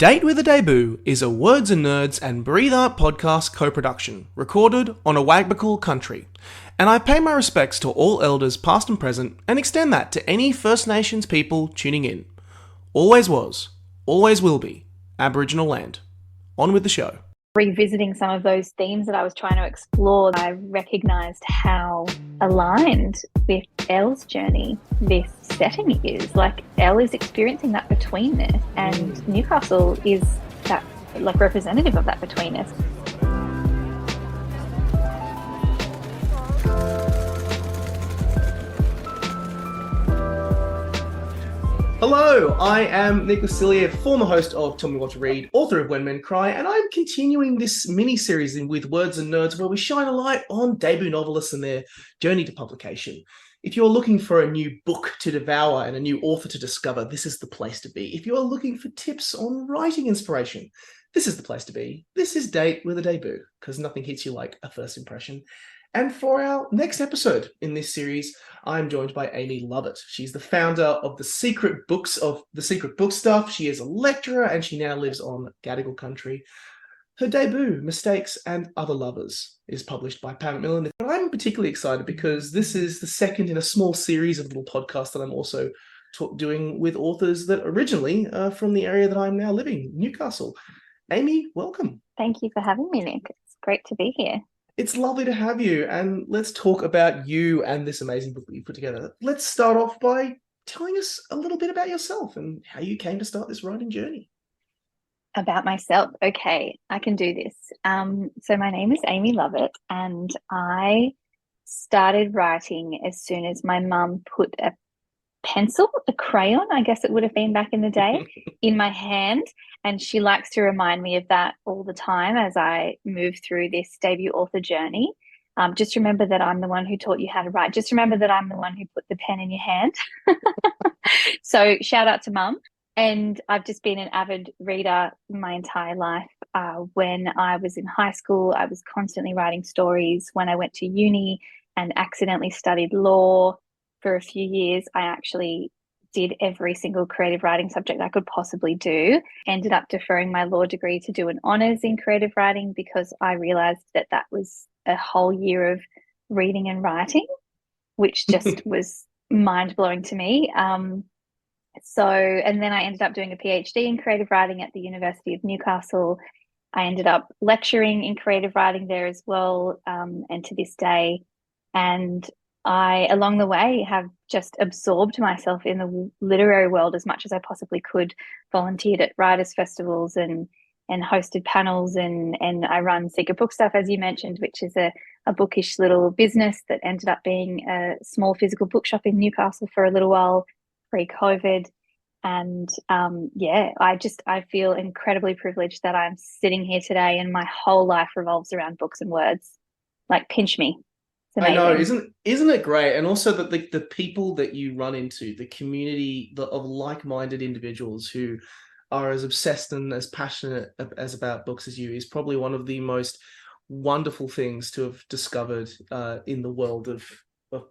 Date with a Debut is a Words and Nerds and Breathe Art podcast co-production, recorded on a Wagbical country. And I pay my respects to all elders past and present and extend that to any First Nations people tuning in. Always was, always will be, Aboriginal land. On with the show. Revisiting some of those themes that I was trying to explore, I recognised how aligned with Elle's journey this setting is. Like, Elle is experiencing that betweenness, and Newcastle is that, like, representative of that betweenness. Hello, I am Nick Wasiliev, former host of Tell Me What to Read, author of When Men Cry, and I'm continuing this mini-series with Words and Nerds where we shine a light on debut novelists and their journey to publication. If you're looking for a new book to devour and a new author to discover, this is the place to be. If you're looking for tips on writing inspiration, this is the place to be. This is Date with a Debut, because nothing hits you like a first impression. And for our next episode in this series, I'm joined by Amy Lovat. She's the founder of The Secret Book Stuff. She is a lecturer and she now lives on Gadigal country. Her debut, Mistakes and Other Lovers, is published by Macmillan. I'm particularly excited because this is the second in a small series of little podcasts that I'm also doing with authors that originally are from the area that I'm now living, Newcastle. Amy, welcome. Thank you for having me, Nick. It's great to be here. It's lovely to have you, and let's talk about you and this amazing book that you put together. Let's start off by telling us a little bit about yourself and how you came to start this writing journey. About myself. Okay, I can do this. So my name is Amy Lovat, and I started writing as soon as my mum put a pencil, a crayon, I guess it would have been back in the day, in my hand. And she likes to remind me of that all the time as I move through this debut author journey. Just remember that I'm the one who taught you how to write. Just remember that I'm the one who put the pen in your hand. So shout out to Mum. And I've just been an avid reader my entire life. When I was in high school, I was constantly writing stories. When I went to uni and accidentally studied law for a few years, I actually did every single creative writing subject I could possibly do. Ended up deferring my law degree to do an honours in creative writing because I realised that that was a whole year of reading and writing, which just was mind-blowing to me. And then I ended up doing a PhD in creative writing at the University of Newcastle. I ended up lecturing in creative writing there as well, and to this day. And I, along the way, have just absorbed myself in the literary world as much as I possibly could, volunteered at writers' festivals and hosted panels, and I run Secret Book Stuff, as you mentioned, which is a bookish little business that ended up being a small physical bookshop in Newcastle for a little while pre-COVID. And I feel incredibly privileged that I'm sitting here today and my whole life revolves around books and words. Like, pinch me. I know, isn't it great? And also that the people that you run into, the community of like-minded individuals who are as obsessed and as passionate as about books as you is probably one of the most wonderful things to have discovered in the world of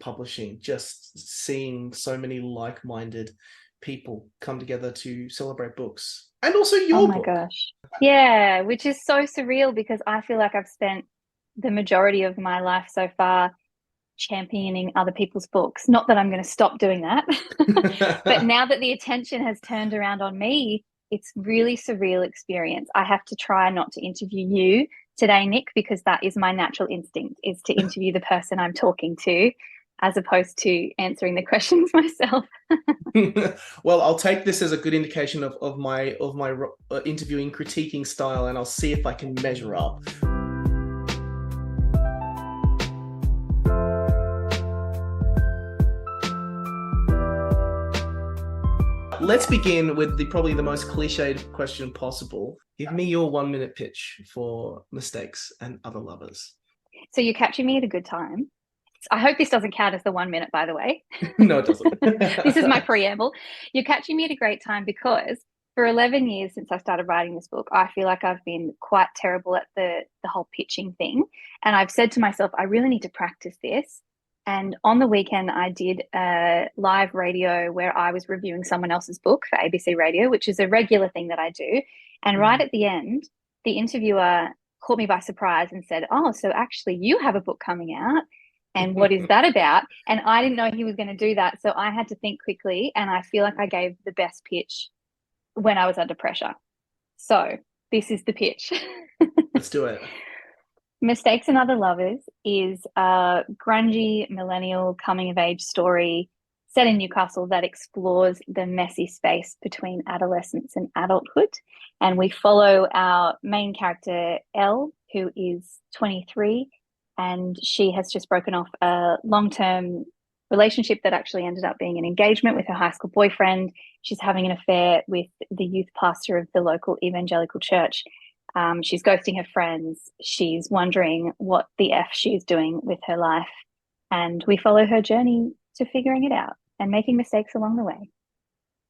publishing. Just seeing so many like-minded people come together to celebrate books, and also your book. Oh my gosh, yeah, which is so surreal because I feel like I've spent the majority of my life so far championing other people's books. Not that I'm going to stop doing that, but now that the attention has turned around on me, it's really surreal experience. I have to try not to interview you today, Nick, because that is my natural instinct, is to interview the person I'm talking to, as opposed to answering the questions myself. Well, I'll take this as a good indication of my interviewing critiquing style, and I'll see if I can measure up. Let's begin with probably the most cliched question possible. Give me your 1-minute pitch for Mistakes and Other Lovers. So you're catching me at a good time. I hope this doesn't count as the 1 minute, by the way. No, it doesn't. This is my preamble. You're catching me at a great time because for 11 years since I started writing this book, I feel like I've been quite terrible at the whole pitching thing. And I've said to myself, I really need to practice this. And on the weekend, I did a live radio where I was reviewing someone else's book for ABC Radio, which is a regular thing that I do. And right at the end, the interviewer caught me by surprise and said, "Oh, so actually you have a book coming out. And what is that about?" And I didn't know he was going to do that. So I had to think quickly. And I feel like I gave the best pitch when I was under pressure. So this is the pitch. Let's do it. Mistakes and Other Lovers is a grungy millennial coming of age story set in Newcastle that explores the messy space between adolescence and adulthood. And we follow our main character, Elle, who is 23, and she has just broken off a long-term relationship that actually ended up being an engagement with her high school boyfriend. She's having an affair with the youth pastor of the local evangelical church. She's ghosting her friends. She's wondering what the F she's doing with her life. And we follow her journey to figuring it out and making mistakes along the way.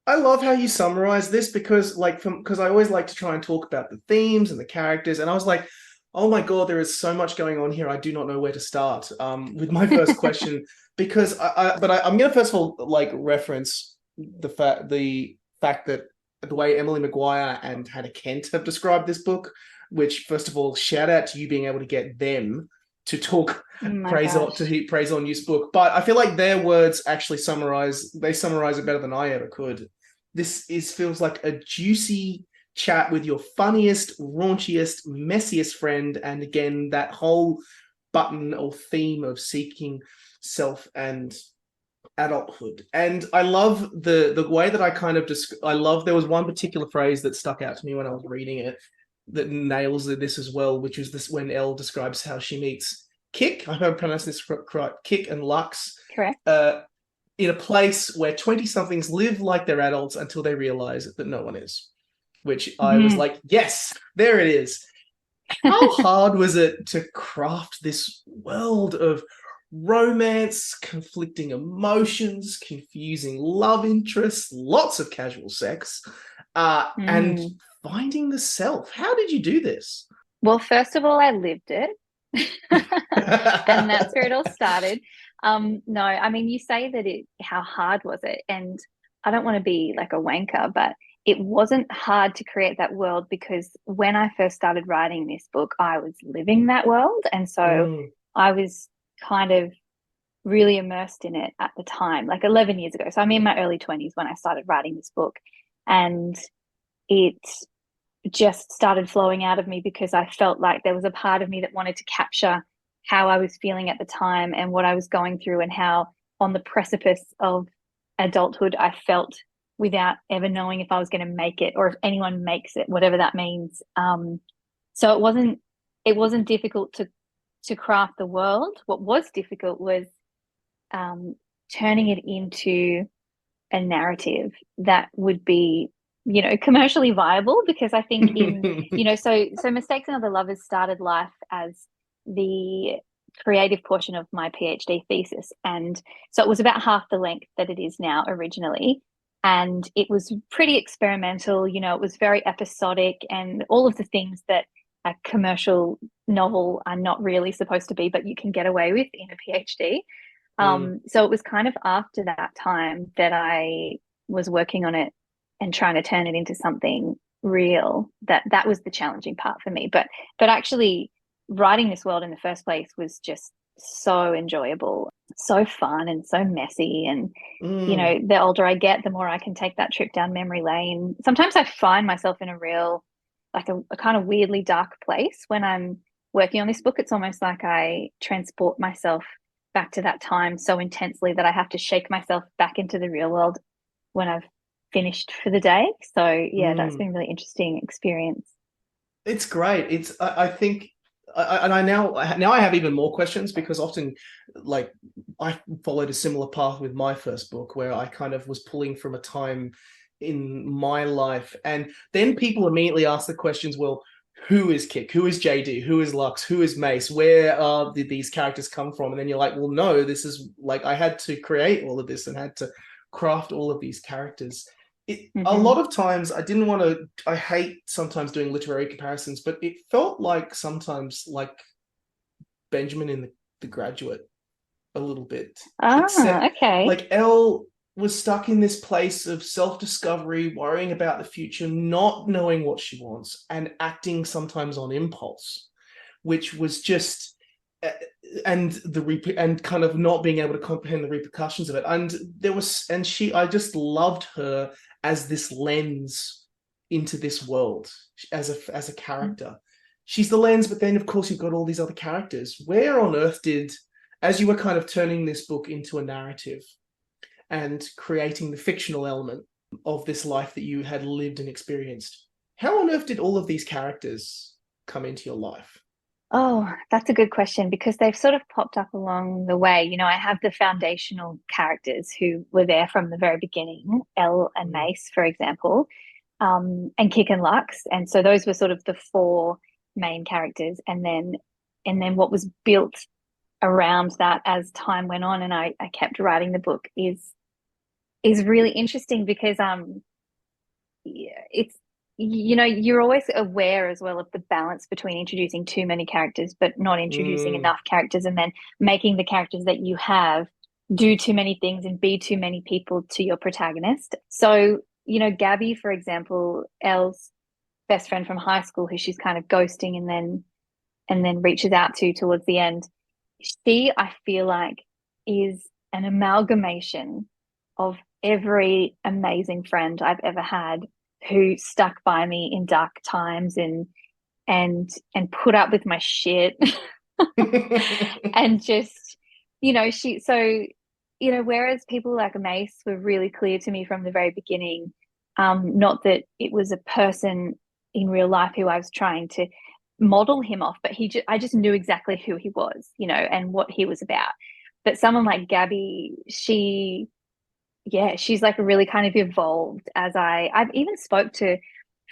I love how you summarize this because I always like to try and talk about the themes and the characters. And I was like, oh my God, there is so much going on here. I do not know where to start with my first question because I'm going to first of all reference the fact that the way Emily Maguire and Hannah Kent have described this book, which first of all, shout out to you being able to get them to talk praise on this book. But I feel like their words actually summarize it better than I ever could. This feels like a juicy chat with your funniest, raunchiest, messiest friend. And again, that whole button or theme of seeking self and adulthood. And I love the way that I kind of there was one particular phrase that stuck out to me when I was reading it that nails this as well, which is this when Elle describes how she meets Kik, I hope I pronounced this correct, Kik and Lux. Correct. In a place where 20-somethings live like they're adults until they realize that no one is. Which I was like, yes, there it is. How hard was it to craft this world of romance, conflicting emotions, confusing love interests, lots of casual sex, and finding the self? How did you do this? Well, first of all, I lived it. And that's where it all started. No, I mean, you say that how hard was it? And I don't want to be like a wanker, but it wasn't hard to create that world because when I first started writing this book, I was living that world. And so I was kind of really immersed in it at the time, like 11 years ago. So I'm in my early 20s when I started writing this book, and it just started flowing out of me because I felt like there was a part of me that wanted to capture how I was feeling at the time and what I was going through and how on the precipice of adulthood I felt without ever knowing if I was going to make it or if anyone makes it, whatever that means. So it wasn't difficult to craft the world. What was difficult was turning it into a narrative that would be, commercially viable, because I think so Mistakes and Other Lovers started life as the creative portion of my PhD thesis. And so it was about half the length that it is now originally. And it was pretty experimental, it was very episodic and all of the things that a commercial novel are not really supposed to be, but you can get away with in a PhD. So it was kind of after that time that I was working on it and trying to turn it into something real. That was the challenging part for me. But actually writing this world in the first place was just so enjoyable, so fun and so messy. And, the older I get, the more I can take that trip down memory lane. Sometimes I find myself in a real, like a kind of weirdly dark place when I'm working on this book. It's almost like I transport myself back to that time so intensely that I have to shake myself back into the real world when I've finished for the day. So yeah, that's been a really interesting experience. It's great. I think I now I have even more questions because often I followed a similar path with my first book where I kind of was pulling from a time in my life, and then people immediately ask the questions, well, who is Kik? Who is JD? Who is Lux? Who is Mace? Where did these characters come from? And then you're like, well, no, this is I had to create all of this and had to craft all of these characters. A lot of times I hate sometimes doing literary comparisons, but it felt like sometimes like Benjamin in the Graduate a little bit. Okay. Like Elle was stuck in this place of self-discovery, worrying about the future, not knowing what she wants, and acting sometimes on impulse, which was just and kind of not being able to comprehend the repercussions of it. And I just loved her as this lens into this world, as a character. She's the lens, but then of course you've got all these other characters. Where on earth as you were kind of turning this book into a narrative and creating the fictional element of this life that you had lived and experienced, how on earth did all of these characters come into your life? Oh, that's a good question because they've sort of popped up along the way. You know, I have the foundational characters who were there from the very beginning, Elle and Mace, for example, and Kick and Lux. And so those were sort of the four main characters. And then what was built around that as time went on and I kept writing the book is really interesting because it's, you know, you're always aware as well of the balance between introducing too many characters but not introducing enough characters, and then making the characters that you have do too many things and be too many people to your protagonist. So, you know, Gabby, for example, Elle's best friend from high school, who she's kind of ghosting and then reaches out to towards the end, she, I feel like, is an amalgamation of every amazing friend I've ever had who stuck by me in dark times and put up with my shit and just, you know, whereas people like Mace were really clear to me from the very beginning, not that it was a person in real life who I was trying to model him off, but I just knew exactly who he was, you know, and what he was about. But someone like Gabby, she's like really kind of evolved as I've even spoke to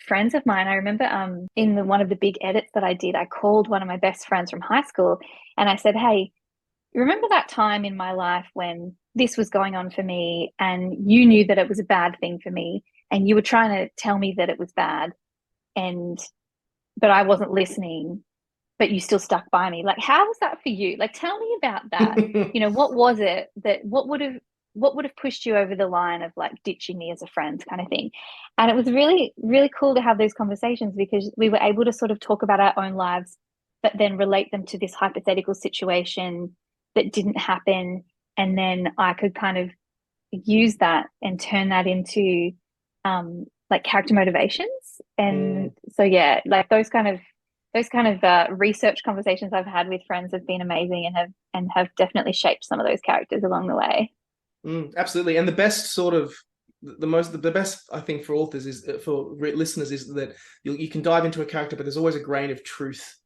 friends of mine. I remember in one of the big edits that I did, I called one of my best friends from high school and I said, hey, remember that time in my life when this was going on for me and you knew that it was a bad thing for me and you were trying to tell me that it was bad but I wasn't listening, but you still stuck by me. Like, how was that for you? Like, tell me about that. You know, what was it what would have pushed you over the line of like ditching me as a friend kind of thing? And it was really, really cool to have those conversations because we were able to sort of talk about our own lives, but then relate them to this hypothetical situation that didn't happen. And then I could kind of use that and turn that into like character motivations. And so, yeah, like those kind of research conversations I've had with friends have been amazing and have definitely shaped some of those characters along the way. Absolutely. And the best sort of the best I think for authors is for listeners is that you can dive into a character, but there's always a grain of truth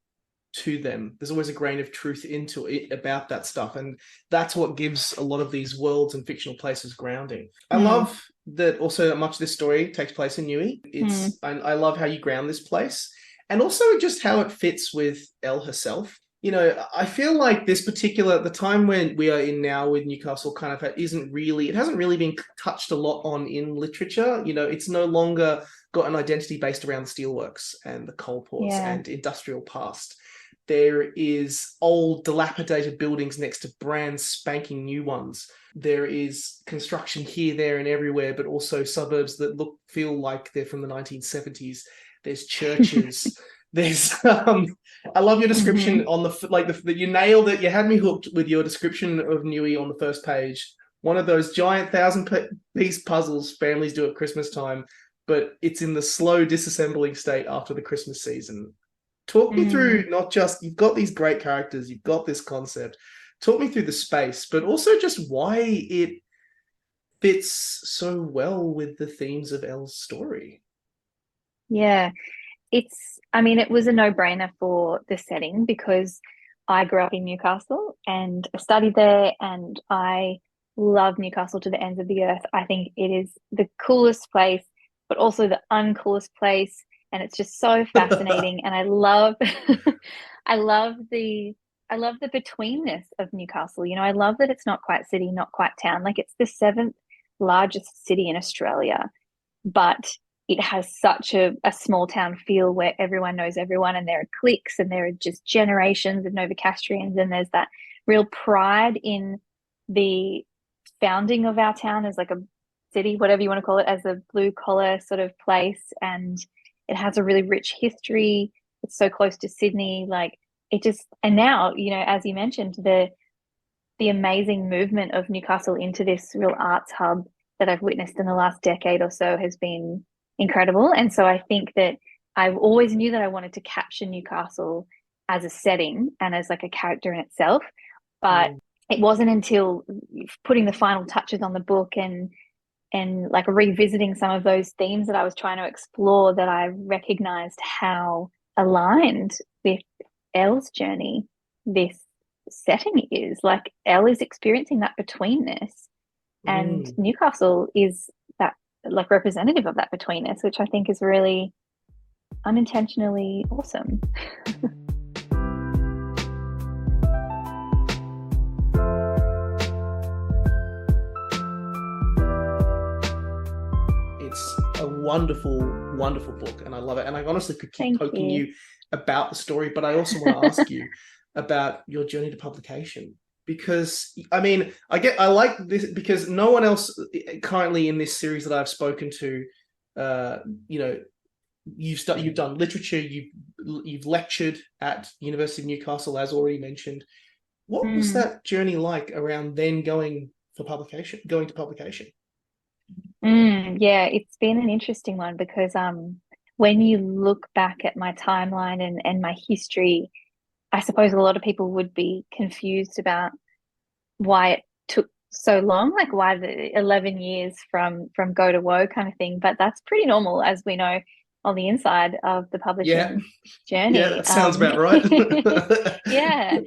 to them. There's always a grain of truth into it about that stuff, and that's what gives a lot of these worlds and fictional places grounding. I love that also that much of this story takes place in Newey. I love how you ground this place, and also just how it fits with Elle herself. You know, I feel like the time when we are in now with Newcastle kind of it hasn't really been touched a lot on in literature. You know, it's no longer got an identity based around the steelworks and the coal ports and industrial past. There is old dilapidated buildings next to brand spanking new ones. There is construction here, there and everywhere, but also suburbs that feel like they're from the 1970s. There's churches. There's I love your description on you nailed it. You had me hooked with your description of Newey on the first page. One of those giant 1,000-piece puzzles families do at Christmas time, but it's in the slow disassembling state after the Christmas season. Talk me through not just, you've got these great characters, you've got this concept. Talk me through the space, but also just why it fits so well with the themes of Elle's story. Yeah, it was a no-brainer for the setting because I grew up in Newcastle and I studied there and I love Newcastle to the ends of the earth. I think it is the coolest place, but also the uncoolest place. And it's just so fascinating. And I love the betweenness of Newcastle. You know, I love that it's not quite city, not quite town. Like it's the 7th largest city in Australia, but it has such a small town feel where everyone knows everyone and there are cliques and there are just generations of Novocastrians and there's that real pride in the founding of our town as like a city, whatever you want to call it, as a blue collar sort of place. And it has a really rich history. It's so close to Sydney. Like it just, and now, you know, as you mentioned, the amazing movement of Newcastle into this real arts hub that I've witnessed in the last decade or so has been incredible. And so I think that I always knew that I wanted to capture Newcastle as a setting and as like a character in itself. But it wasn't until putting the final touches on the book and like revisiting some of those themes that I was trying to explore that I recognized how aligned with Elle's journey this setting is. Like Elle is experiencing that betweenness, and Newcastle is that like representative of that betweenness, which I think is really unintentionally awesome. It's a wonderful, wonderful book, and I love it. And I honestly could keep poking you about the story, but I also want to ask you about your journey to publication, because I mean, I like this because no one else currently in this series that I've spoken to, you know, you've done literature, you've lectured at University of Newcastle, as already mentioned. What was that journey like around then going to publication? Yeah, it's been an interesting one because when you look back at my timeline and my history, I suppose a lot of people would be confused about why it took so long, like why the 11 years from go to woe kind of thing. But that's pretty normal, as we know, on the inside of the publishing journey. Yeah, that sounds about right. Yeah.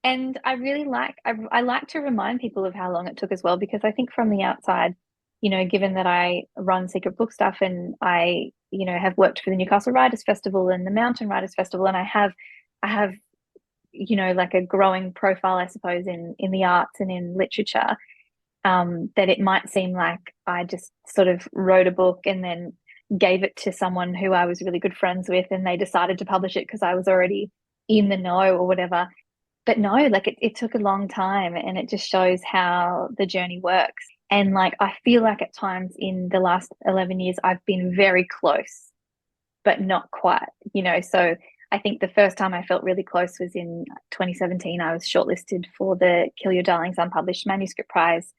And I really I like to remind people of how long it took as well, because I think from the outside, you know, given that I run Secret Book Stuff and I, you know, have worked for the Newcastle Writers Festival and the Mountain Writers Festival, and I have, you know, like a growing profile, I suppose, in the arts and in literature, that it might seem like I just sort of wrote a book and then gave it to someone who I was really good friends with and they decided to publish it because I was already in the know or whatever. But no, like it took a long time, and it just shows how the journey works. And like I feel like at times in the last 11 years, I've been very close, but not quite, you know. So I think the first time I felt really close was in 2017. I was shortlisted for the Kill Your Darlings Unpublished Manuscript Prize.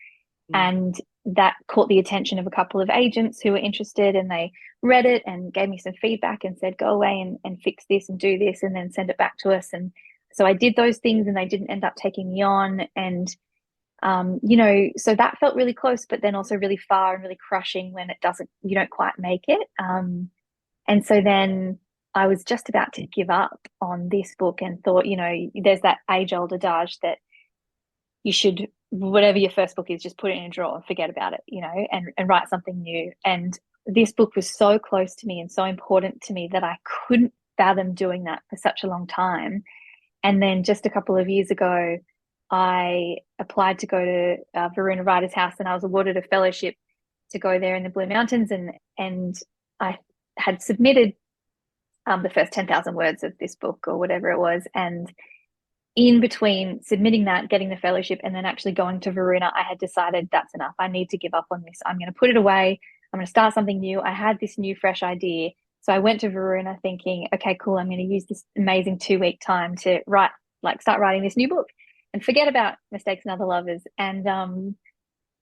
And that caught the attention of a couple of agents who were interested, and they read it and gave me some feedback and said, go away and fix this and do this and then send it back to us. And so I did those things and they didn't end up taking me on. And, you know, so that felt really close, but then also really far and really crushing when you don't quite make it. And so then I was just about to give up on this book and thought, you know, there's that age-old adage that you should, whatever your first book is, just put it in a drawer and forget about it, you know, and write something new. And this book was so close to me and so important to me that I couldn't fathom doing that for such a long time. And then just a couple of years ago, I applied to go to Varuna Writers House, and I was awarded a fellowship to go there in the Blue Mountains. And I had submitted the first 10,000 words of this book or whatever it was. And in between submitting that, getting the fellowship, and then actually going to Varuna, I had decided that's enough. I need to give up on this. I'm going to put it away. I'm going to start something new. I had this new, fresh idea. So I went to Varuna thinking, okay, cool, I'm going to use this amazing 2-week time to start writing this new book and forget about Mistakes and Other Lovers. And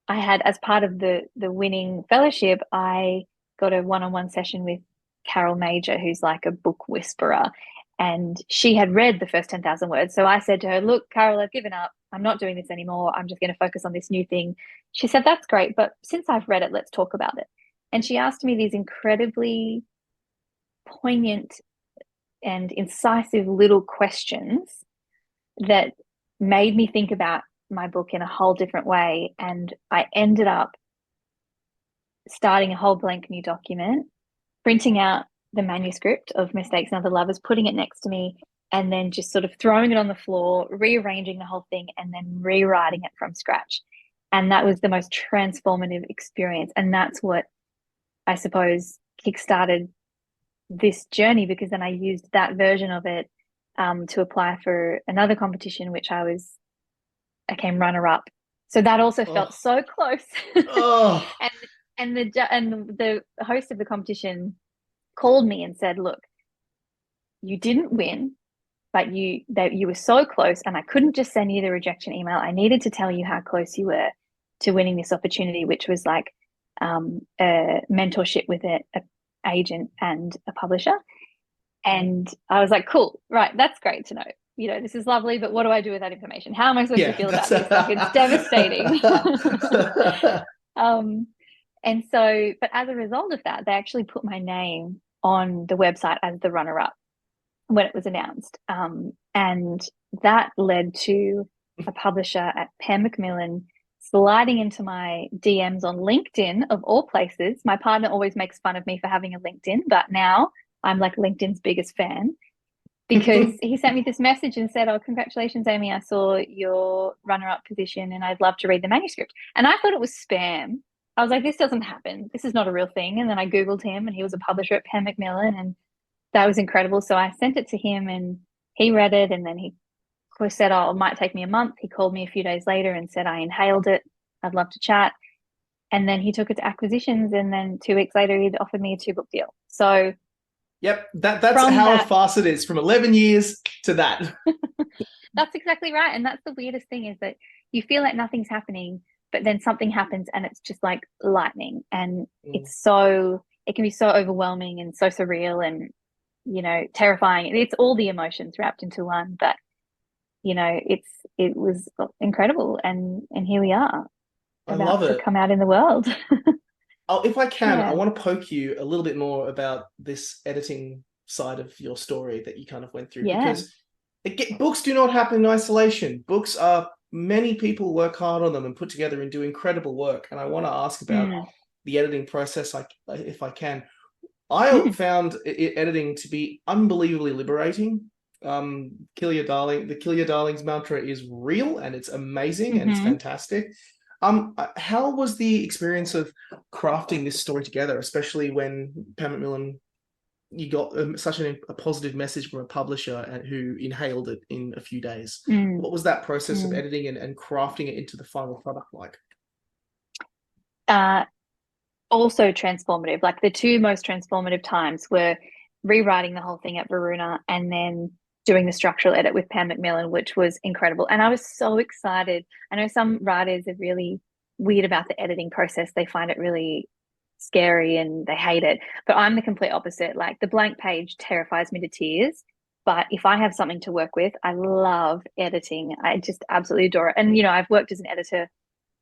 I had, as part of the winning fellowship, I got a one-on-one session with Carol Major, who's like a book whisperer. And she had read the first 10,000 words. So I said to her, look, Carol, I've given up. I'm not doing this anymore. I'm just going to focus on this new thing. She said, that's great, but since I've read it, let's talk about it. And she asked me these incredibly poignant and incisive little questions that made me think about my book in a whole different way. And I ended up starting a whole blank new document, printing out the manuscript of Mistakes and Other Lovers, putting it next to me, and then just sort of throwing it on the floor, rearranging the whole thing, and then rewriting it from scratch. And that was the most transformative experience. And that's what I suppose kickstarted this journey, because then I used that version of it to apply for another competition, which I came runner-up So that also felt Oh, so close. oh, and the host of the competition called me and said, look, you didn't win, but you were so close, and I couldn't just send you the rejection email. I needed to tell you how close you were to winning this opportunity, which was like a mentorship with a agent and a publisher. And I was like, cool, right, that's great to know. This is lovely, but what do I do with that information? How am I supposed to yeah, feel that's about this? Like, it's devastating. um, and so, but as a result of that, they actually put my name on the website as the runner-up when it was announced. And that led to a publisher at Macmillan sliding into my DMs on LinkedIn, of all places. My partner always makes fun of me for having a LinkedIn, but now I'm like LinkedIn's biggest fan, because he sent me this message and said, oh, congratulations, Amy. I saw your runner-up position and I'd love to read the manuscript. And I thought it was spam. I was like, this doesn't happen. This is not a real thing. And then I Googled him, and he was a publisher at Macmillan, and that was incredible. So I sent it to him and he read it, and then he said, oh, it might take me a month. He called me a few days later and said, I inhaled it. I'd love to chat. And then he took it to acquisitions, and then 2 weeks later he'd offered me a 2-book deal. So yep, that's from how that, fast it is, from 11 years to that. that's exactly right. And that's the weirdest thing, is that you feel like nothing's happening, but then something happens and it's just like lightning. And it can be so overwhelming and so surreal and, terrifying. It's all the emotions wrapped into one, but it was incredible. And here we are, I about love to it. come out in the world. Oh, if I can, I Yeah. want to poke you a little bit more about this editing side of your story that you kind of went through, Yeah. because books do not happen in isolation. Books are, many people work hard on them and put together and do incredible work. And I want to ask about Mm. the editing process, if I can. I Mm. found editing to be unbelievably liberating. Kill Your Darling, the Kill Your Darlings mantra is real, and it's amazing, and it's Mm-hmm. fantastic. How was the experience of crafting this story together, especially when Macmillan, you got such a positive message from a publisher who inhaled it in a few days? Mm. What was that process of Mm. editing and crafting it into the final product like? Uh, Also transformative. Like, the two most transformative times were rewriting the whole thing at Varuna, and then doing the structural edit with Pam Macmillan, which was incredible. And I was so excited. I know some writers are really weird about the editing process. They find it really scary and they hate it. But I'm the complete opposite. Like, the blank page terrifies me to tears. But if I have something to work with, I love editing. I just absolutely adore it. And, I've worked as an editor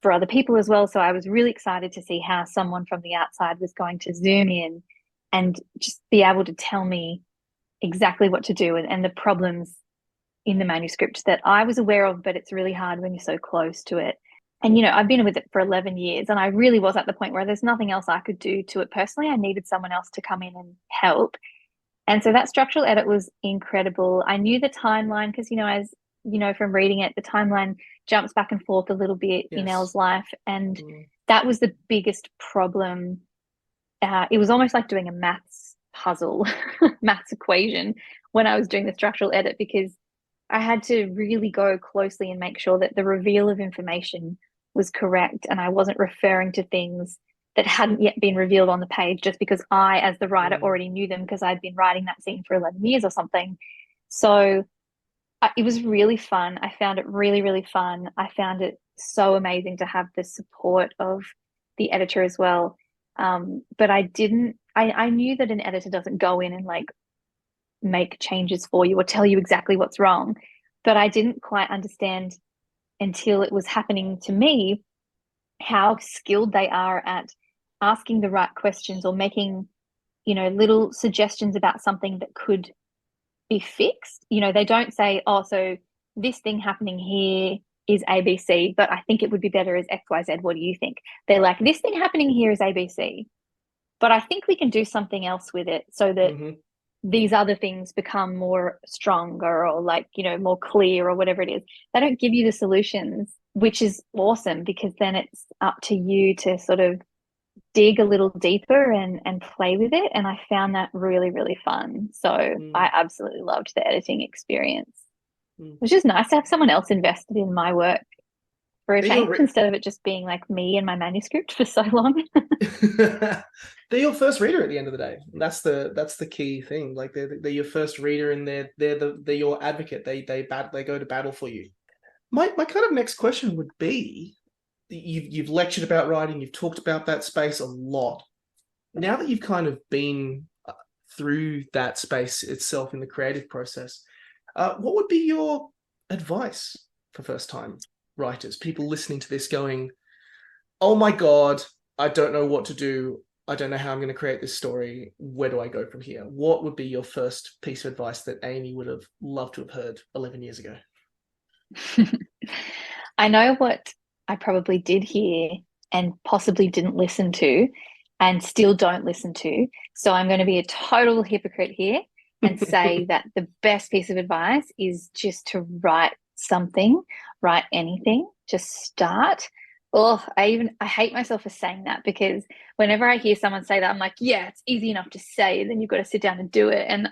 for other people as well. So I was really excited to see how someone from the outside was going to zoom in and just be able to tell me exactly what to do, and the problems in the manuscript that I was aware of, but it's really hard when you're so close to it. And, I've been with it for 11 years, and I really was at the point where there's nothing else I could do to it personally. I needed someone else to come in and help. And so that structural edit was incredible. I knew the timeline because, as from reading it, the timeline jumps back and forth a little bit in Yes. Elle's life. And that was the biggest problem. It was almost like doing a maths puzzle, maths equation, when I was doing the structural edit, because I had to really go closely and make sure that the reveal of information was correct, and I wasn't referring to things that hadn't yet been revealed on the page just because I, as the writer, already knew them because I'd been writing that scene for 11 years or something. So it was really fun. I found it really, really fun. I found it so amazing to have the support of the editor as well. But I knew that an editor doesn't go in and like make changes for you or tell you exactly what's wrong. But I didn't quite understand until it was happening to me how skilled they are at asking the right questions or making, little suggestions about something that could be fixed. They don't say, oh, so this thing happening here is ABC, but I think it would be better as XYZ. What do you think? They're like, this thing happening here is ABC, but I think we can do something else with it so that these other things become more stronger or like, more clear or whatever it is. They don't give you the solutions, which is awesome, because then it's up to you to sort of dig a little deeper and play with it. And I found that really, really fun. So I absolutely loved the editing experience. It was just nice to have someone else invested in my work. for a They're your change instead of it just being like me and my manuscript for so long. they're your first reader at the end of the day. That's the key thing. Like they're your first reader, and they're your advocate. They go to battle for you. My kind of next question would be, you've lectured about writing, you've talked about that space a lot. Now that you've kind of been through that space itself in the creative process, what would be your advice for first time writers, people listening to this going, oh my God, I don't know what to do. I don't know how I'm going to create this story. Where do I go from here? What would be your first piece of advice that Amy would have loved to have heard 11 years ago? I know what I probably did hear and possibly didn't listen to and still don't listen to. So I'm going to be a total hypocrite here and say that the best piece of advice is just to write something, write anything, just start. Oh, I hate myself for saying that, because whenever I hear someone say that, I'm like, yeah, it's easy enough to say, then you've got to sit down and do it. And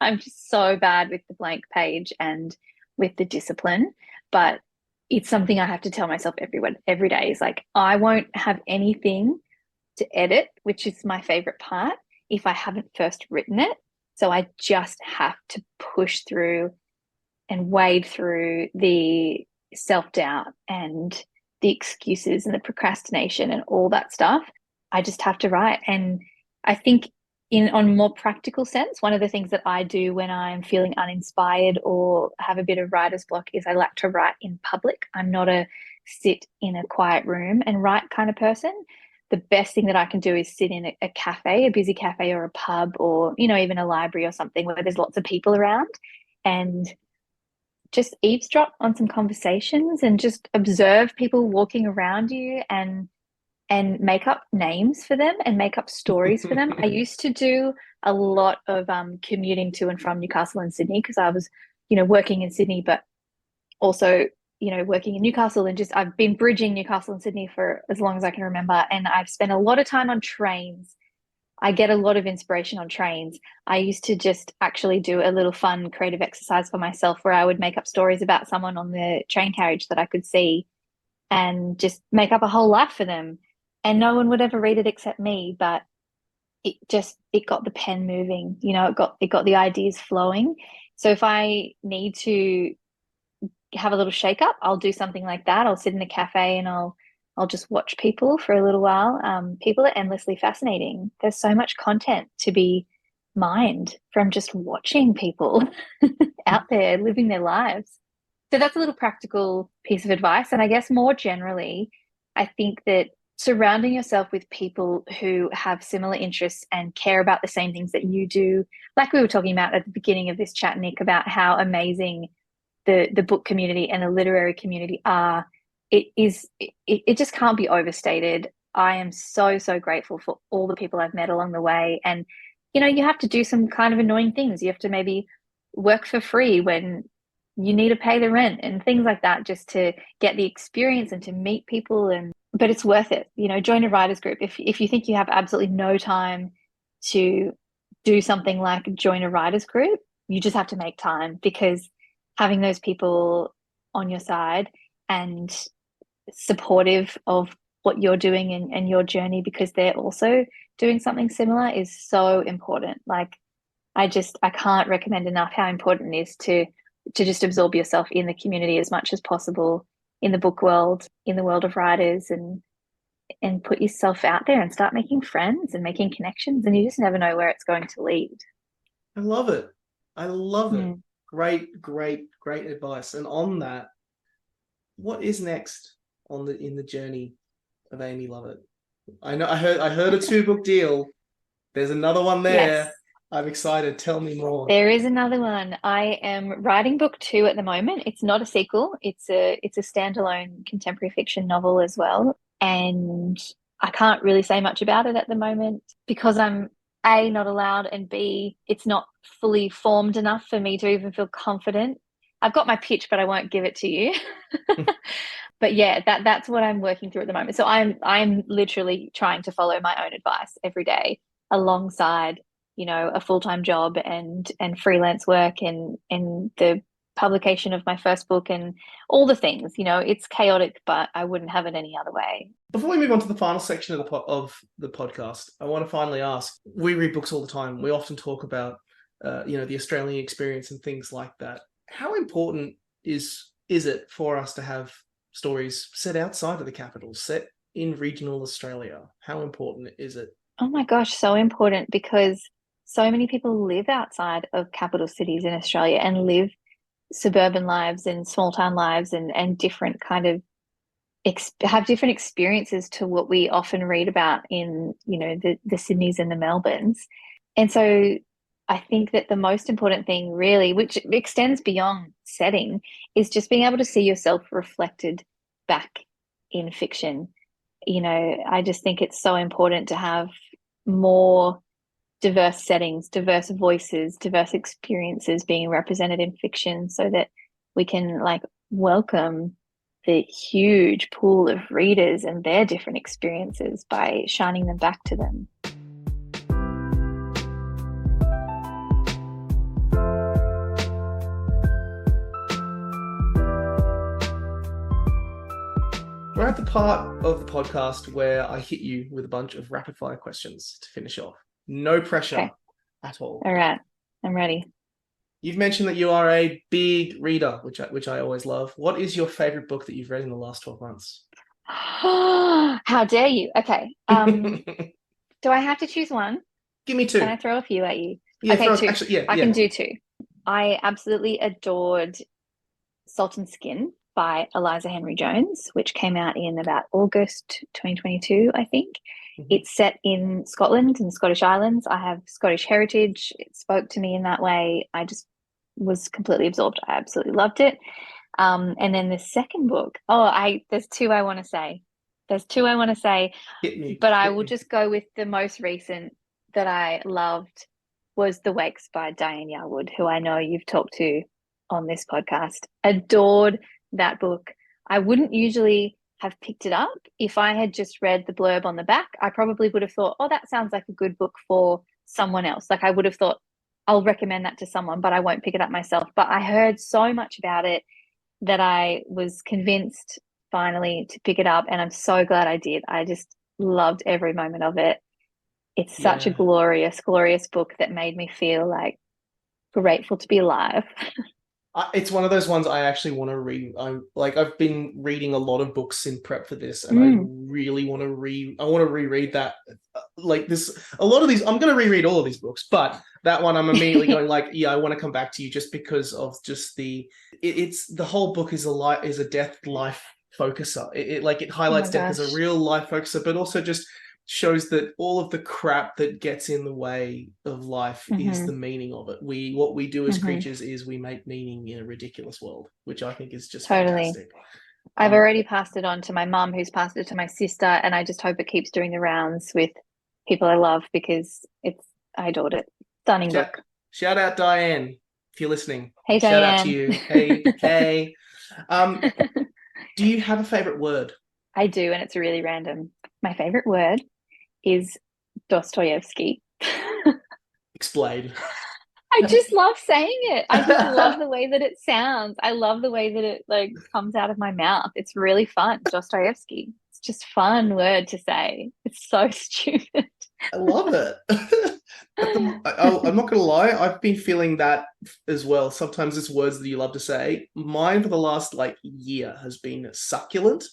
I'm just so bad with the blank page and with the discipline. But it's something I have to tell myself every day is like, I won't have anything to edit, which is my favorite part, if I haven't first written it. So I just have to push through and wade through the self-doubt and the excuses and the procrastination and all that stuff. I just have to write. And I think on more practical sense, one of the things that I do when I'm feeling uninspired or have a bit of writer's block is I like to write in public. I'm not a sit in a quiet room and write kind of person. The best thing that I can do is sit in a cafe, a busy cafe or a pub, or, even a library or something where there's lots of people around, and just eavesdrop on some conversations and just observe people walking around you and make up names for them and make up stories for them. I used to do a lot of commuting to and from Newcastle and Sydney because I was, working in Sydney, but also, working in Newcastle, and just I've been bridging Newcastle and Sydney for as long as I can remember. And I've spent a lot of time on trains. I get a lot of inspiration on trains. I used to just actually do a little fun creative exercise for myself where I would make up stories about someone on the train carriage that I could see and just make up a whole life for them. And no one would ever read it except me, but it got the pen moving, it got the ideas flowing. So if I need to have a little shake up, I'll do something like that. I'll sit in a cafe and I'll just watch people for a little while. People are endlessly fascinating. There's so much content to be mined from just watching people out there living their lives. So that's a little practical piece of advice. And I guess more generally, I think that surrounding yourself with people who have similar interests and care about the same things that you do, like we were talking about at the beginning of this chat, Nick, about how amazing the book community and the literary community are. It just can't be overstated. I am so, so grateful for all the people I've met along the way. And, you have to do some kind of annoying things. You have to maybe work for free when you need to pay the rent and things like that, just to get the experience and to meet people. But it's worth it. Join a writers group. If you think you have absolutely no time to do something like join a writers group, you just have to make time, because having those people on your side and supportive of what you're doing and your journey, because they're also doing something similar, is so important. Like, I can't recommend enough how important it is to just absorb yourself in the community as much as possible, in the book world, in the world of writers, and put yourself out there and start making friends and making connections, and you just never know where it's going to lead. I love it. I love it. Mm. Great, great, great advice. And on that, what is next in the journey of Amy Lovat? I know I heard a 2-book deal. There's another one there. Yes. I'm excited. Tell me more. There is another one. I am writing book 2 at the moment. It's not a sequel. It's a standalone contemporary fiction novel as well. And I can't really say much about it at the moment because I'm A, not allowed, and B, it's not fully formed enough for me to even feel confident. I've got my pitch, but I won't give it to you. But yeah, that's what I'm working through at the moment. So I'm literally trying to follow my own advice every day alongside, a full-time job and freelance work and the publication of my first book and all the things. It's chaotic, but I wouldn't have it any other way. Before we move on to the final section of the podcast, I want to finally ask, we read books all the time. We often talk about, the Australian experience and things like that. How important is it for us to have stories set outside of the capital, set in regional Australia? How important is it? Oh my gosh, so important, because so many people live outside of capital cities in Australia and live suburban lives and small town lives and different kind of have different experiences to what we often read about in, the Sydneys and the Melbournes. And so I think that the most important thing really, which extends beyond setting, is just being able to see yourself reflected back in fiction. I just think it's so important to have more diverse settings, diverse voices, diverse experiences being represented in fiction, so that we can welcome the huge pool of readers and their different experiences by shining them back to them. We're at the part of the podcast where I hit you with a bunch of rapid fire questions to finish off. No pressure at all. All right, I'm ready. You've mentioned that you are a big reader, which I always love. What is your favorite book that you've read in the last 12 months? How dare you? Okay. Do I have to choose one? Give me two. Can I throw a few at you? Yeah, okay, two. Actually, I can do two. I absolutely adored Salt and Skin by Eliza Henry Jones, which came out in about August 2022, I think. Mm-hmm. It's set in Scotland and Scottish Islands. I have Scottish heritage. It spoke to me in that way. I just was completely absorbed. I absolutely loved it. And then the second book, there's two I want to say. But I will just go with the most recent that I loved was The Wakes by Diane Yarwood, who I know you've talked to on this podcast. Adored that book. I wouldn't usually have picked it up. If I had just read the blurb on the back, I probably would have thought, oh, that sounds like a good book for someone else. I would have thought, I'll recommend that to someone, but I won't pick it up myself. But I heard so much about it that I was convinced finally to pick it up, and I'm so glad I did. I just loved every moment of it. It's such a glorious, glorious book that made me feel grateful to be alive. It's one of those ones I actually want to read. I've been reading a lot of books in prep for this, and I really want to reread that. A lot of these, I'm going to reread all of these books, but that one I'm immediately going I want to come back to you just because of just it's the whole book is a death life focuser. It highlights death as a real life focuser, but also just shows that all of the crap that gets in the way of life is the meaning of it. What we do as creatures is we make meaning in a ridiculous world, which I think is just fantastic. I've already passed it on to my mum, who's passed it to my sister, and I just hope it keeps doing the rounds with people I love, because I adored it. Stunning book. Shout out Diane, if you're listening. Hey, Shout Diane. out to you. Hey. Do you have a favorite word? I do, and it's really random. My favorite word is Dostoevsky. Explain. I just love saying it. I just love the way that it sounds. I love the way that it comes out of my mouth. It's really fun. Dostoevsky. It's just a fun word to say. It's so stupid. I love it. I'm not going to lie. I've been feeling that as well. Sometimes it's words that you love to say. Mine for the last year has been succulent.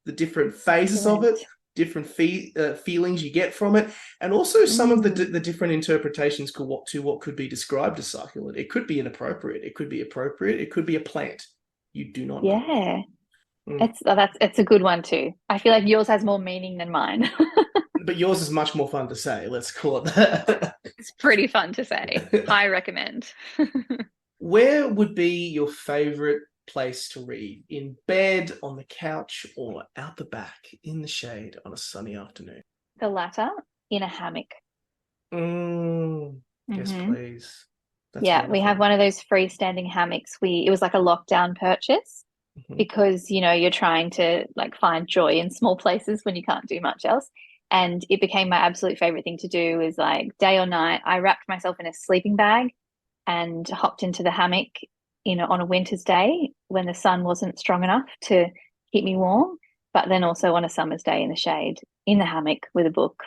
The different phases of it, different feelings you get from it, and also some of the different interpretations to what could be described as succulent. It could be inappropriate. It could be appropriate. It could be a plant. You do not know. Yeah. It's a good one too. I feel like yours has more meaning than mine. But yours is much more fun to say. Let's call it that. It's pretty fun to say. I recommend. Where would be your favorite place to read? In bed, on the couch, or out the back in the shade on a sunny afternoon? The latter, in a hammock. Yes, please. That's wonderful. We have one of those freestanding hammocks. It was like a lockdown purchase because you're trying to find joy in small places when you can't do much else. And it became my absolute favorite thing to do is day or night, I wrapped myself in a sleeping bag and hopped into the hammock on a winter's day when the sun wasn't strong enough to keep me warm, but then also on a summer's day in the shade, in the hammock with a book.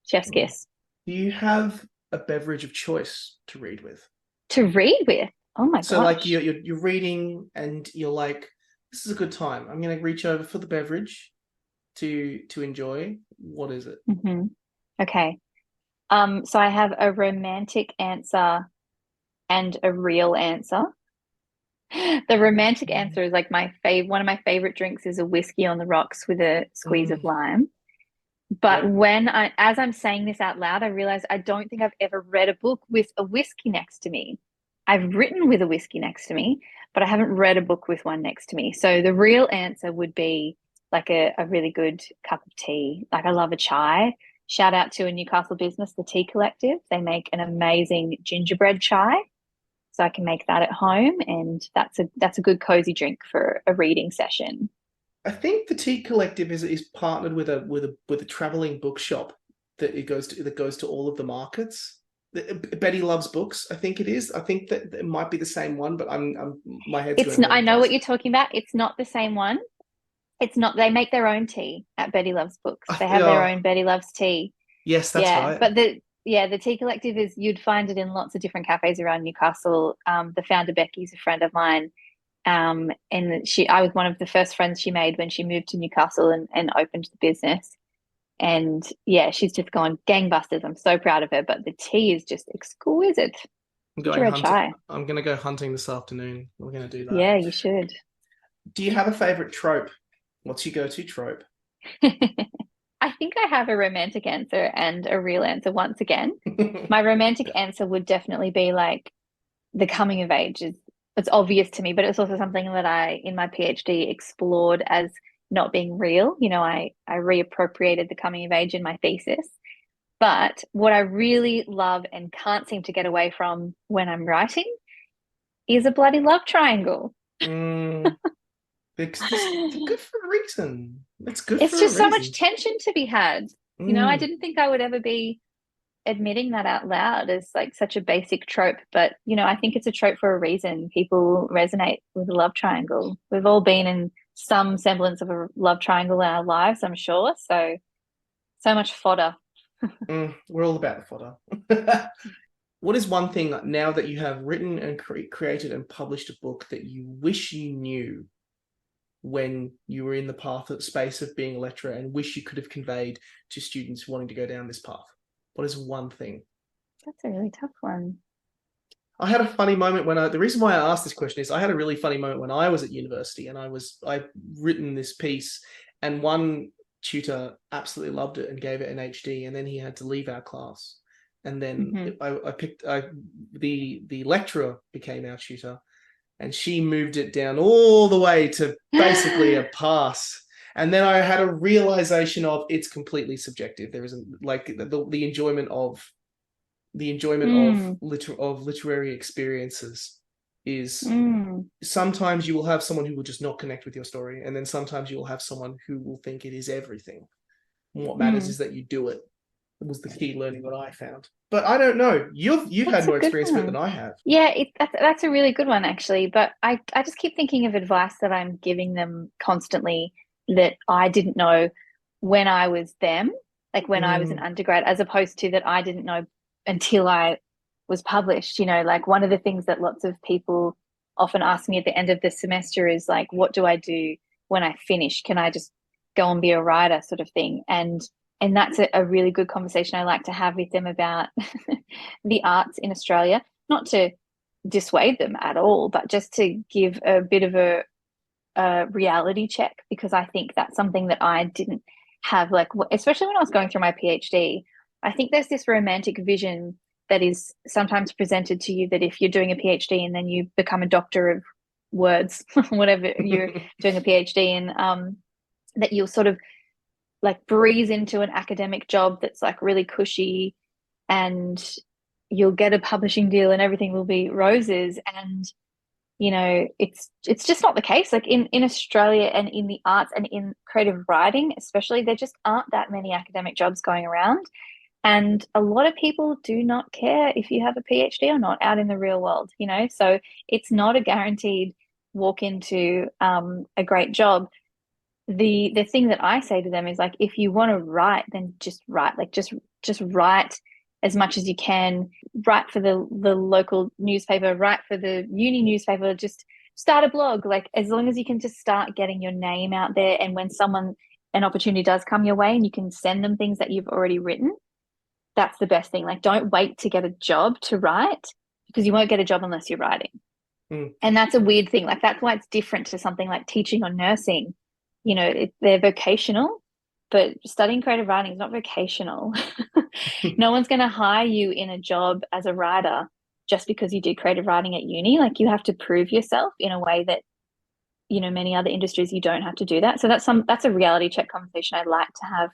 Chef's kiss. Do you have a beverage of choice to read with? To read with? Oh my So like gosh. you're reading and you're like, this is a good time. I'm going to reach over for the beverage to enjoy. What is it? Okay. So I have a romantic answer and a real answer. The romantic answer is like one of my favorite drinks is a whiskey on the rocks with a squeeze of lime. But Yep. as I'm saying this out loud, I realize I don't think I've ever read a book with a whiskey next to me. I've written with a whiskey next to me, but I haven't read a book with one next to me. So the real answer would be like a really good cup of tea. Like I love a chai. Shout out to a Newcastle business, the Tea Collective. They make an amazing gingerbread chai. So I can make that at home, and that's a good cozy drink for a reading session. I think the Tea Collective is partnered with a traveling bookshop that goes to all of the markets. Betty Loves Books, I think it is. I think that it might be the same one, but I'm my head's It's going not, all over I the know what place. you're talking about. It's not the same one. It's not, they make their own tea at Betty Loves Books. They have their Oh, own Betty Loves tea. yes, that's Yeah. right. But the Tea Collective is, you'd find it in lots of different cafes around Newcastle. The founder, Becky's a friend of mine. And I was one of the first friends she made when she moved to Newcastle and opened the business. And yeah, she's just gone gangbusters. I'm so proud of her. But the tea is just exquisite. I'm going Gingerbread hunting. chai. I'm going to go hunting this afternoon. We're going to do that. Yeah, you should. Do you have a favorite trope? What's your go-to trope? I think I have a romantic answer and a real answer once again. My romantic answer would definitely be like the coming of age is, it's obvious to me, but it's also something that I in my PhD explored as not being real. I reappropriated the coming of age in my thesis. But what I really love and can't seem to get away from when I'm writing is a bloody love triangle. Mm, it's good for a reason. It's good It's for a just so much reason. tension to be had. I Mm. didn't think I would ever be admitting that out loud as like such a basic trope, but I think it's a trope for a reason. People resonate with a love triangle. We've all been in some semblance of a love triangle in our lives, I'm sure. So much fodder. We're all about the fodder. What is one thing now that you have written and created and published a book that you wish you knew when you were in the space of being a lecturer and wish you could have conveyed to students wanting to go down this path? What is one thing? That's a really tough one. I had a funny moment the reason why I asked this question is I had a really funny moment when I was at university and I'd written this piece and one tutor absolutely loved it and gave it an HD, and then he had to leave our class. And then the lecturer became our tutor, and she moved it down all the way to basically a pass. And then I had a realization of it's completely subjective. There isn't like the enjoyment of Mm, literary experiences is mm, sometimes you will have someone who will just not connect with your story, and then sometimes you will have someone who will think it is everything. And what matters mm. is that you do it. It was the key learning that I found. But I don't know. You've had That's a more good experience with it than one. I have. Yeah, that's a really good one actually. But I just keep thinking of advice that I'm giving them constantly that I didn't know when I was them, like when I was an Mm, undergrad, as opposed to that I didn't know until I was published. Like one of the things that lots of people often ask me at the end of the semester is like, what do I do when I finish? Can I just go and be a writer sort of thing? And that's a really good conversation I like to have with them about the arts in Australia, not to dissuade them at all, but just to give a bit of a reality check, because I think that's something that I didn't have, like, especially when I was going through my PhD. I think there's this romantic vision that is sometimes presented to you that if you're doing a PhD and then you become a doctor of words, whatever you're mm, doing a PhD in, that you'll sort of like breeze into an academic job that's like really cushy, and you'll get a publishing deal and everything will be roses. And it's just not the case. Like in Australia and in the arts and in creative writing especially, there just aren't that many academic jobs going around. And a lot of people do not care if you have a PhD or not out in the real world, you know? So it's not a guaranteed walk into a great job. The thing that I say to them is like, if you want to write, then just write. Like just write as much as you can. Write for the local newspaper, write for the uni newspaper, just start a blog. Like as long as you can just start getting your name out there, and when an opportunity does come your way and you can send them things that you've already written, that's the best thing. Like don't wait to get a job to write, because you won't get a job unless you're writing. And that's a weird thing. Like that's why it's different to something like teaching or nursing. You know, they're vocational, but studying creative writing is not vocational. No one's going to hire you in a job as a writer just because you did creative writing at uni. Like you have to prove yourself in a way that, you know, many other industries you don't have to do that. So that's a reality check conversation I like to have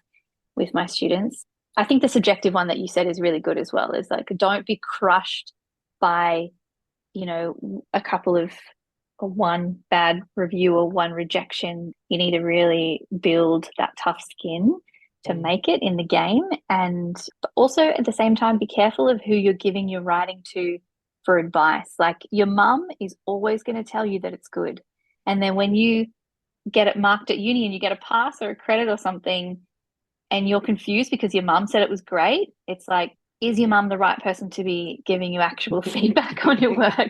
with my students. I think the subjective one that you said is really good as well, is like, don't be crushed by, you know, a couple of one bad review or one rejection. You need to really build that tough skin to make it in the game. And also at the same time, be careful of who you're giving your writing to for advice. Like your mum is always going to tell you that it's good. And then when you get it marked at uni and you get a pass or a credit or something, and you're confused because your mum said it was great, it's like, is your mum the right person to be giving you actual feedback on your work?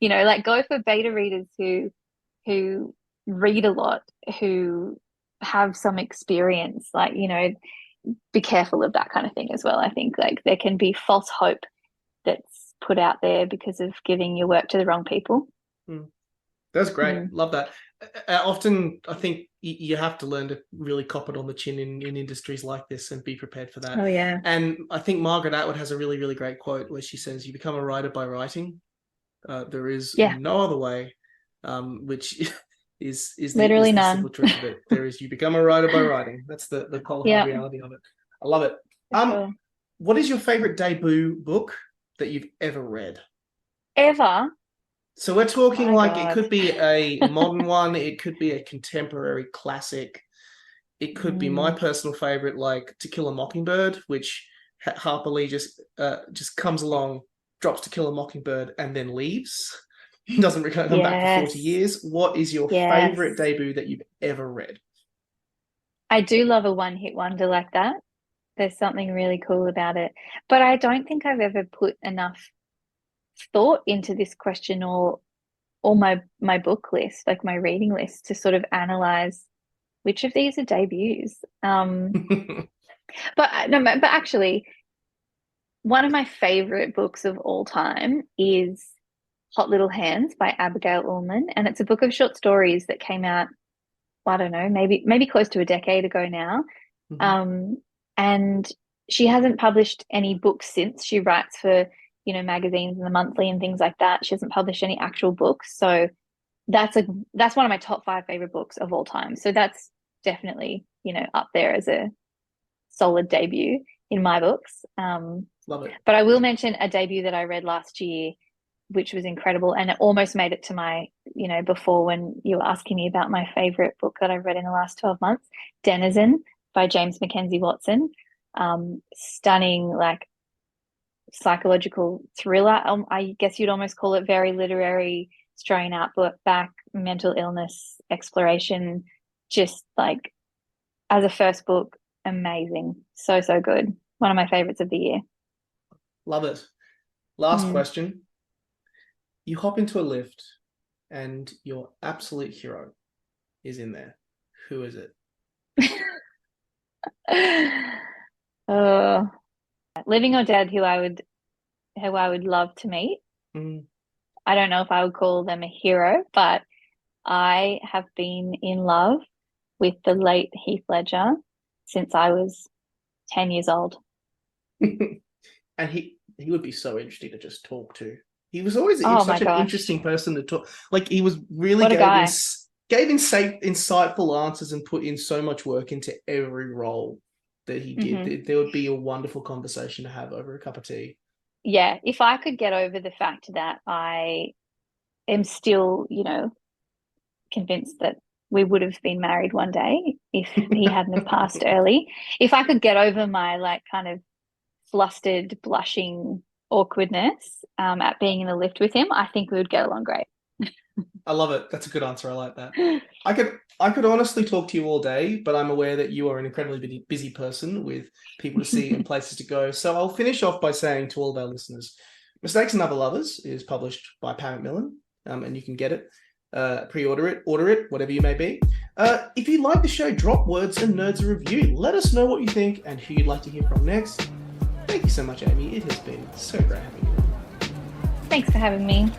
You know, like go for beta readers who read a lot, who have some experience. Like, you know, be careful of that kind of thing as well. I think like there can be false hope that's put out there because of giving your work to the wrong people. That's great. Love that. Often I think you have to learn to really cop it on the chin in industries like this and be prepared for that. Oh yeah. And I think Margaret Atwood has a really, really great quote where she says, you become a writer by writing. There is no other way, which is literally the none. simple truth of it. There is, you become a writer by writing. That's the cold hard reality of it. I love it. Sure. What is your favorite debut book that you've ever read? Ever? So we're talking My like God. it could be a modern one, it could be a contemporary classic, it could be my personal favorite, like To Kill a Mockingbird, which Harper Lee just comes along, drops To Kill a Mockingbird, and then leaves. Doesn't come back for 40 years. What is your favorite debut that you've ever read? I do love a one-hit wonder like that. There's something really cool about it. But I don't think I've ever put enough thought into this question or my book list, like my reading list, to sort of analyze which of these are debuts. But actually, one of my favorite books of all time is Hot Little Hands by Abigail Ullman, and it's a book of short stories that came out, I don't know, maybe close to a decade ago now. And she hasn't published any books since. She writes for, you know, magazines and the monthly and things like that. She hasn't published any actual books. So that's one of my top 5 favorite books of all time. So that's definitely, you know, up there as a solid debut in my books. Love it. But I will mention a debut that I read last year, which was incredible, and it almost made it to my, you know, before when you were asking me about my favorite book that I've read in the last 12 months, Denizen by James Mackenzie Watson. Stunning, like psychological thriller. I guess you'd almost call it very literary, straying out back mental illness exploration. Just like as a first book, amazing. So good. One of my favorites of the year. Love it. Last question. You hop into a lift and your absolute hero is in there. Who is it? Living or dead, who I would love to meet. I don't know if I would call them a hero, but I have been in love with the late Heath Ledger since I was 10 years old. And he would be so interesting to just talk to. He was always such an interesting person to talk. Like he was really gave insightful answers and put in so much work into every role that he did. There would be a wonderful conversation to have over a cup of tea. Yeah, if I could get over the fact that I am still, you know, convinced that we would have been married one day if he hadn't have passed early. If I could get over my like kind of flustered, blushing awkwardness at being in the lift with him, I think we would get along great. I love it. That's a good answer. I like that. I could honestly talk to you all day, but I'm aware that you are an incredibly busy person with people to see and places to go. So I'll finish off by saying to all of our listeners, Mistakes and Other Lovers is published by Macmillan, and you can get it, pre-order it, order it, whatever you may be. If you like the show, drop Words and Nerds a review. Let us know what you think and who you'd like to hear from next. Thank you so much, Amy. It has been so great having you. Thanks for having me.